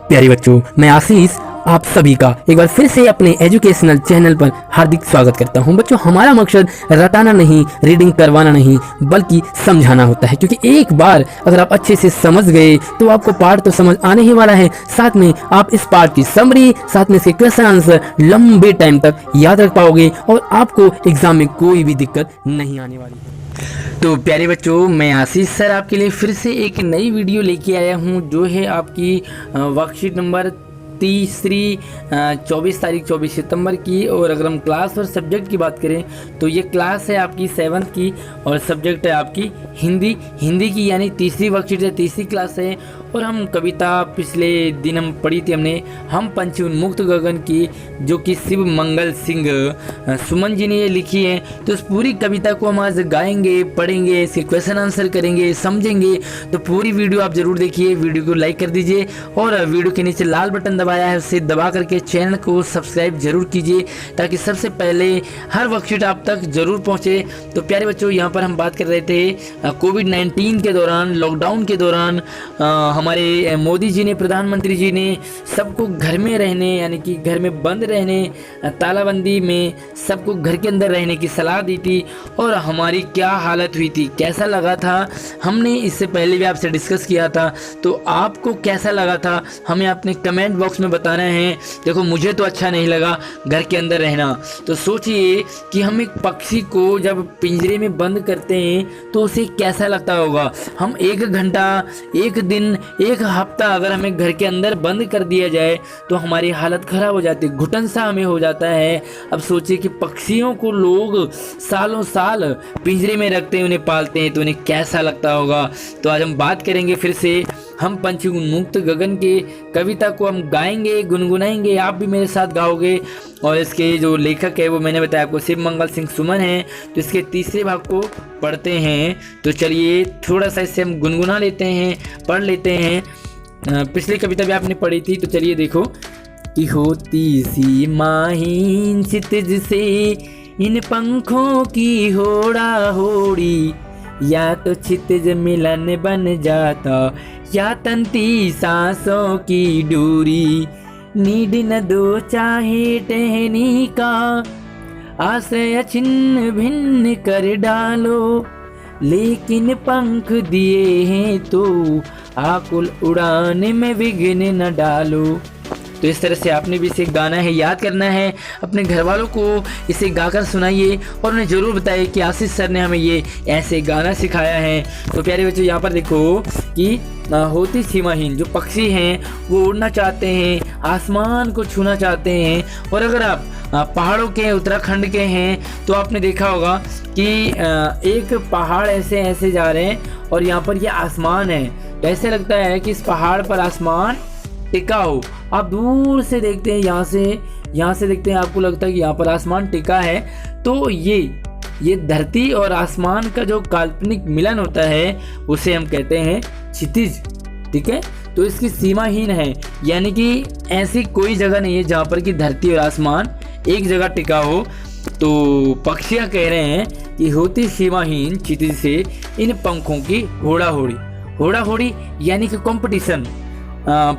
प्यारे बच्चों, मैं आशीष आप सभी का एक बार फिर से अपने एजुकेशनल चैनल पर हार्दिक स्वागत करता हूं। बच्चों, हमारा मकसद रटाना नहीं, रीडिंग करवाना नहीं, बल्कि समझाना होता है। क्योंकि एक बार अगर आप अच्छे से समझ गए तो आपको पाठ तो समझ आने ही वाला है, साथ में आप इस पाठ की समरी, साथ में इसके क्वेश्चन आंसर लंबे टाइम तक याद रख पाओगे और आपको एग्जाम में कोई भी दिक्कत नहीं आने वाली है। तो प्यारे बच्चों, मैं आशीष सर आपके लिए फिर से एक नई वीडियो लेके आया हूँ, जो है आपकी वर्कशीट नंबर 24 तारीख 24 सितंबर की। और अगर हम क्लास और सब्जेक्ट की बात करें तो ये क्लास है आपकी 7th की और सब्जेक्ट है आपकी हिंदी की, यानी तीसरी वर्कशीट है, तीसरी क्लास है। और हम कविता पिछले दिन हम पढ़ी थी हमने, हम पंछी उन्मुक्त गगन की, जो कि शिव मंगल सिंह सुमन जी ने ये लिखी है। तो इस पूरी कविता को हम आज गाएंगे, पढ़ेंगे, इसके क्वेश्चन आंसर करेंगे, समझेंगे। तो पूरी वीडियो आप जरूर देखिए, वीडियो को लाइक कर दीजिए और वीडियो के नीचे लाल बटन दबाया है उसे दबा करके चैनल को सब्सक्राइब जरूर कीजिए, ताकि सबसे पहले हर वर्कशीट आप तक जरूर पहुंचे। तो प्यारे बच्चों, यहाँ पर हम बात कर रहे थे कोविड-19 के दौरान, लॉकडाउन के दौरान हमारे मोदी जी ने, प्रधानमंत्री जी ने सबको घर में रहने, यानी कि घर में बंद रहने, तालाबंदी में सबको घर के अंदर रहने की सलाह दी थी। और हमारी क्या हालत हुई थी, कैसा लगा था, हमने इससे पहले भी आपसे डिस्कस किया था। तो आपको कैसा लगा था हमें अपने कमेंट बॉक्स में बताना है। देखो, मुझे तो अच्छा नहीं लगा घर के अंदर रहना। तो सोचिए कि हम एक पक्षी को जब पिंजरे में बंद करते हैं तो उसे कैसा लगता होगा। हम 1 घंटा, 1 दिन, 1 हफ्ता अगर हमें घर के अंदर बंद कर दिया जाए तो हमारी हालत खराब हो जाती है, घुटन सा हमें हो जाता है। अब सोचिए कि पक्षियों को लोग सालों साल पिंजरे में रखते हैं, उन्हें पालते हैं, तो उन्हें कैसा लगता होगा। तो आज हम बात करेंगे फिर से हम पंछी उन्मुक्त गगन के कविता को हम गाएंगे, गुनगुनाएंगे, आप भी मेरे साथ गाओगे। और इसके जो लेखक है वो मैंने बताया आपको शिव मंगल सिंह सुमन है। तो इसके तीसरे भाग को पढ़ते हैं। तो चलिए थोड़ा सा इससे हम गुनगुना लेते हैं, पढ़ लेते हैं। पिछली कविता भी आपने पढ़ी थी, तो चलिए देखो कि होती सी माहीन क्षितिज से इन पंखों की होड़ा होड़ी, या तो क्षितिज मिलन बन जाता या तंती सांसों की डोरी। नीड न दो चाहे टहनी का, आश्रय छिन्न भिन्न कर डालो, लेकिन पंख दिए हैं तो आकुल उड़ान में विघ्न न डालो। तो इस तरह से आपने भी इसे गाना है, याद करना है, अपने घर वालों को इसे गाकर सुनाइए और उन्हें ज़रूर बताइए कि आशीष सर ने हमें ये ऐसे गाना सिखाया है। तो प्यारे बच्चों, यहाँ पर देखो कि होती सीमाहीन, जो पक्षी हैं वो उड़ना चाहते हैं, आसमान को छूना चाहते हैं। और अगर आप पहाड़ों के, उत्तराखंड के हैं तो आपने देखा होगा कि एक पहाड़ ऐसे ऐसे जा रहे हैं और यहाँ पर ये आसमान है। तो ऐसे लगता है कि इस पहाड़ पर आसमान टिका हो। आप दूर से देखते हैं, यहाँ से देखते हैं, आपको लगता है कि यहाँ पर आसमान टिका है। तो ये धरती और आसमान का जो काल्पनिक मिलन होता है उसे हम कहते हैं क्षितिज। ठीक है, तो इसकी सीमाहीन है, यानी कि ऐसी कोई जगह नहीं है जहाँ पर कि धरती और आसमान एक जगह टिका हो। तो पक्षियाँ कह रहे हैं कि होती सीमाहीन क्षितिज से इन पंखों की होड़ा होड़ी, यानी कि कंपटीशन।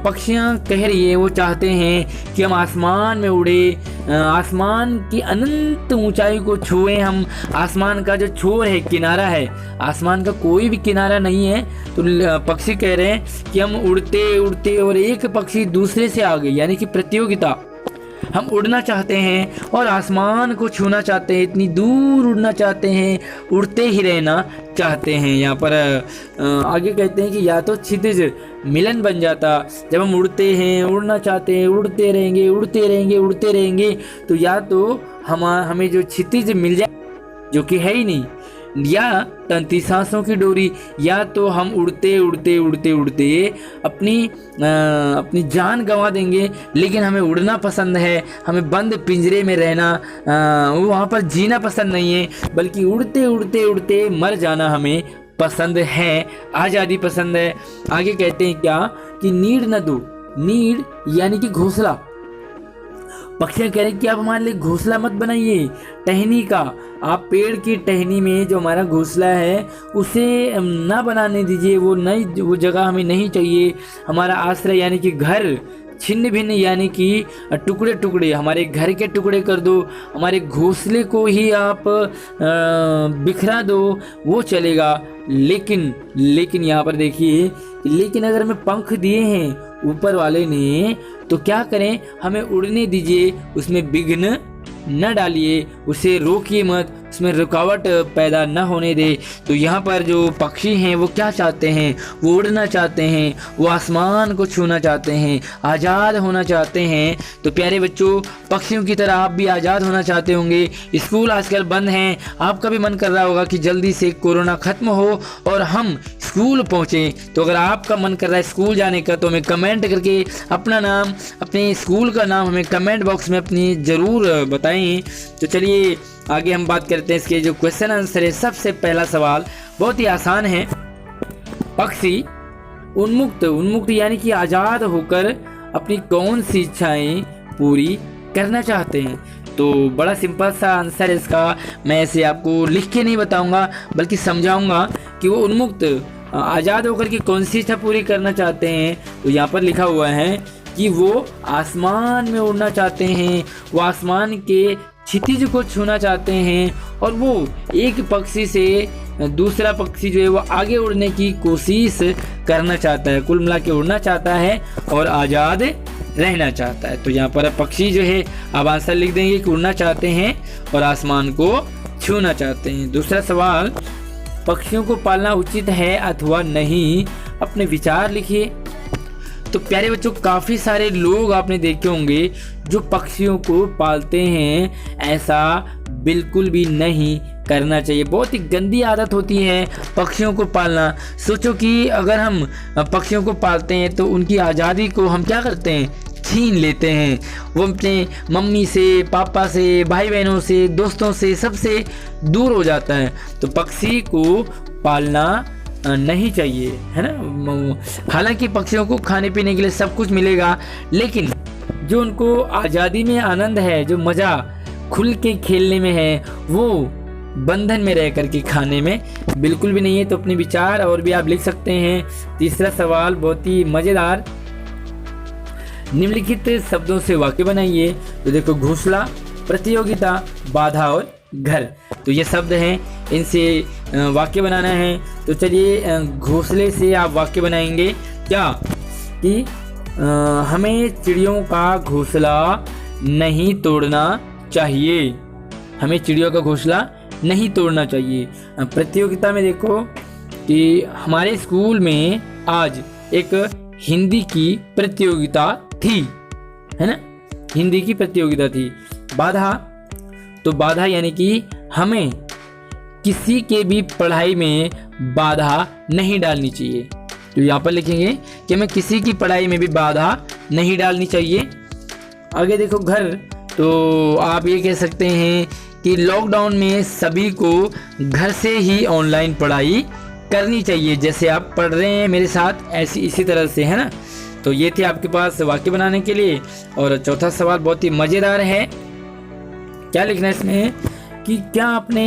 पक्षियाँ कह रही है, वो चाहते हैं कि हम आसमान में उड़े, आसमान की अनंत ऊंचाई को छुएं हम। आसमान का जो छोर है, किनारा है, आसमान का कोई भी किनारा नहीं है। तो पक्षी कह रहे हैं कि हम उड़ते उड़ते और एक पक्षी दूसरे से आगे, यानी कि प्रतियोगिता, हम उड़ना चाहते हैं और आसमान को छूना चाहते हैं, इतनी दूर उड़ना चाहते हैं, उड़ते ही रहना चाहते हैं। यहाँ पर आगे कहते हैं कि या तो क्षितिज मिलन बन जाता, जब हम उड़ते हैं, उड़ना चाहते हैं, उड़ते रहेंगे, तो या तो हमें जो क्षितिज मिल जाए, जो कि है ही नहीं, या तंती सांसों की डोरी, या तो हम उड़ते अपनी जान गंवा देंगे। लेकिन हमें उड़ना पसंद है, हमें बंद पिंजरे में रहना, वहाँ पर जीना पसंद नहीं है, बल्कि उड़ते मर जाना हमें पसंद है, आज़ादी पसंद है। आगे कहते हैं क्या कि नीड न दो, नीड यानी कि घोंसला। पक्षियाँ कह रहे हैं कि आप हमारे लिए घोंसला मत बनाइए टहनी का, आप पेड़ की टहनी में जो हमारा घोंसला है उसे ना बनाने दीजिए, वो जगह हमें नहीं चाहिए। हमारा आश्रय यानी कि घर छिन्न भिन्न यानी कि टुकड़े टुकड़े, हमारे घर के टुकड़े कर दो, हमारे घोंसले को ही आप बिखरा दो, वो चलेगा। लेकिन यहाँ पर देखिए, लेकिन अगर हमें पंख दिए हैं ऊपर वाले ने तो क्या करें, हमें उड़ने दीजिए, उसमें विघ्न न डालिए, उसे रोकिए मत, उसमें रुकावट पैदा न होने दे। तो यहाँ पर जो पक्षी हैं वो क्या चाहते हैं, वो उड़ना चाहते हैं, वो आसमान को छूना चाहते हैं, आज़ाद होना चाहते हैं। तो प्यारे बच्चों, पक्षियों की तरह आप भी आज़ाद होना चाहते होंगे। स्कूल आजकल बंद हैं, आपका भी मन कर रहा होगा कि जल्दी से कोरोना ख़त्म हो और हम स्कूल पहुँचें। तो अगर आपका मन कर रहा है स्कूल जाने का तो हमें कमेंट करके अपना नाम, अपने स्कूल का नाम हमें कमेंट बॉक्स में अपनी ज़रूर बताएं। तो चलिए आगे हम बात करते हैं इसके जो क्वेश्चन आंसर है। सबसे पहला सवाल बहुत ही आसान है। पक्षी उन्मुक्त यानी कि आज़ाद होकर अपनी कौन सी इच्छाएं पूरी करना चाहते हैं। तो बड़ा सिंपल सा आंसर है इसका। मैं इसे आपको लिख के नहीं बताऊंगा बल्कि समझाऊंगा कि वो उन्मुक्त आज़ाद होकर के कौन सी इच्छा पूरी करना चाहते हैं। तो यहाँ पर लिखा हुआ है कि वो आसमान में उड़ना चाहते हैं, वो आसमान के क्षितिज को छूना चाहते हैं और वो एक पक्षी से दूसरा पक्षी जो है वो आगे उड़ने की कोशिश करना चाहता है। कुल मिला के उड़ना चाहता है और आज़ाद रहना चाहता है। तो यहाँ पर पक्षी जो है आप आंसर लिख देंगे कि उड़ना चाहते हैं और आसमान को छूना चाहते हैं। दूसरा सवाल, पक्षियों को पालना उचित है अथवा नहीं, अपने विचार लिखिए। तो प्यारे बच्चों, काफ़ी सारे लोग आपने देखे होंगे जो पक्षियों को पालते हैं। ऐसा बिल्कुल भी नहीं करना चाहिए, बहुत ही गंदी आदत होती है पक्षियों को पालना। सोचो कि अगर हम पक्षियों को पालते हैं तो उनकी आज़ादी को हम क्या करते हैं, छीन लेते हैं। वो अपने मम्मी से, पापा से, भाई बहनों से, दोस्तों से, सबसे दूर हो जाता है। तो पक्षी को पालना नहीं चाहिए, है ना। हालांकि पक्षियों को खाने पीने के लिए सब कुछ मिलेगा, लेकिन जो उनको आज़ादी में आनंद है, जो मज़ा खुल के खेलने में है, वो बंधन में रह करके खाने में बिल्कुल भी नहीं है। तो अपने विचार और भी आप लिख सकते हैं। तीसरा सवाल बहुत ही मज़ेदार, निम्नलिखित शब्दों से वाक्य बनाइए। तो देखो, घोंसला, प्रतियोगिता, बाधा और घर। तो ये शब्द हैं, इनसे वाक्य बनाना है। तो चलिए घोंसले से आप वाक्य बनाएंगे क्या, कि हमें चिड़ियों का घोंसला नहीं तोड़ना चाहिए, हमें चिड़ियों का घोंसला नहीं तोड़ना चाहिए। प्रतियोगिता में देखो कि हमारे स्कूल में आज एक हिंदी की प्रतियोगिता थी, है ना, हिंदी की प्रतियोगिता थी। बाधा, तो बाधा यानी कि हमें किसी के भी पढ़ाई में बाधा नहीं डालनी चाहिए। तो यहाँ पर लिखेंगे कि हमें किसी की पढ़ाई में भी बाधा नहीं डालनी चाहिए। आगे देखो घर, तो आप ये कह सकते हैं कि लॉकडाउन में सभी को घर से ही ऑनलाइन पढ़ाई करनी चाहिए, जैसे आप पढ़ रहे हैं मेरे साथ ऐसी इसी तरह से, है ना। तो ये थे आपके पास वाक्य बनाने के लिए। और चौथा सवाल बहुत ही मज़ेदार है। क्या लिखना है इसमें, कि क्या आपने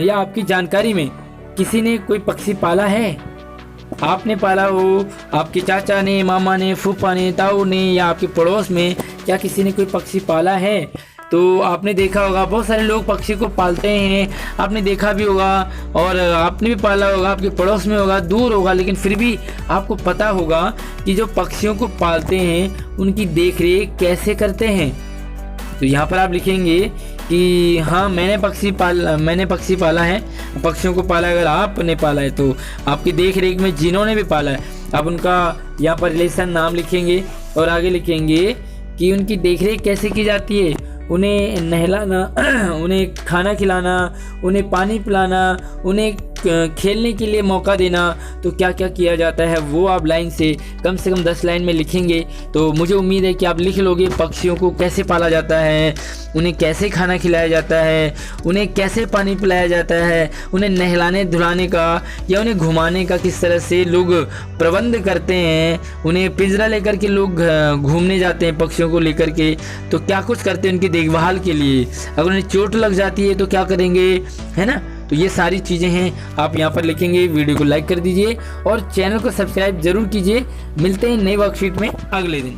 या आपकी जानकारी में किसी ने कोई पक्षी पाला है। आपने पाला हो, आपके चाचा ने, मामा ने, फूफा ने, ताऊ ने, या आपके पड़ोस में क्या किसी ने कोई पक्षी पाला है। तो आपने देखा होगा बहुत सारे लोग पक्षी को पालते हैं, आपने देखा भी होगा और आपने भी पाला होगा, आपके पड़ोस में होगा, दूर होगा, लेकिन फिर भी आपको पता होगा कि जो पक्षियों को पालते हैं उनकी देखरेख कैसे करते हैं। तो यहाँ पर आप लिखेंगे कि हाँ, मैंने पक्षी पाला है, पक्षियों को पाला। अगर आपने पाला है तो आपकी देख रेख में जिन्होंने भी पाला है, आप उनका यहाँ पर रिलेशन नाम लिखेंगे और आगे लिखेंगे कि उनकी देखरेख कैसे की जाती है। उन्हें नहलाना, उन्हें खाना खिलाना, उन्हें पानी पिलाना, उन्हें खेलने के लिए मौका देना, तो क्या क्या किया जाता है वो आप लाइन से कम 10 लाइन में लिखेंगे। तो मुझे उम्मीद है कि आप लिख लोगे पक्षियों को कैसे पाला जाता है, उन्हें कैसे खाना खिलाया जाता है, उन्हें कैसे पानी पिलाया जाता है, उन्हें नहलाने धुलाने का या उन्हें घुमाने का किस तरह से लोग प्रबंध करते हैं, उन्हें पिंजरा लेकर के लोग घूमने जाते हैं पक्षियों को लेकर के, तो क्या कुछ करते हैं उनकी देखभाल के लिए। अगर उन्हें चोट लग जाती है तो क्या करेंगे, है ना। तो ये सारी चीज़ें हैं आप यहाँ पर लिखेंगे। वीडियो को लाइक कर दीजिए और चैनल को सब्सक्राइब जरूर कीजिए। मिलते हैं नई वर्कशीट में अगले दिन।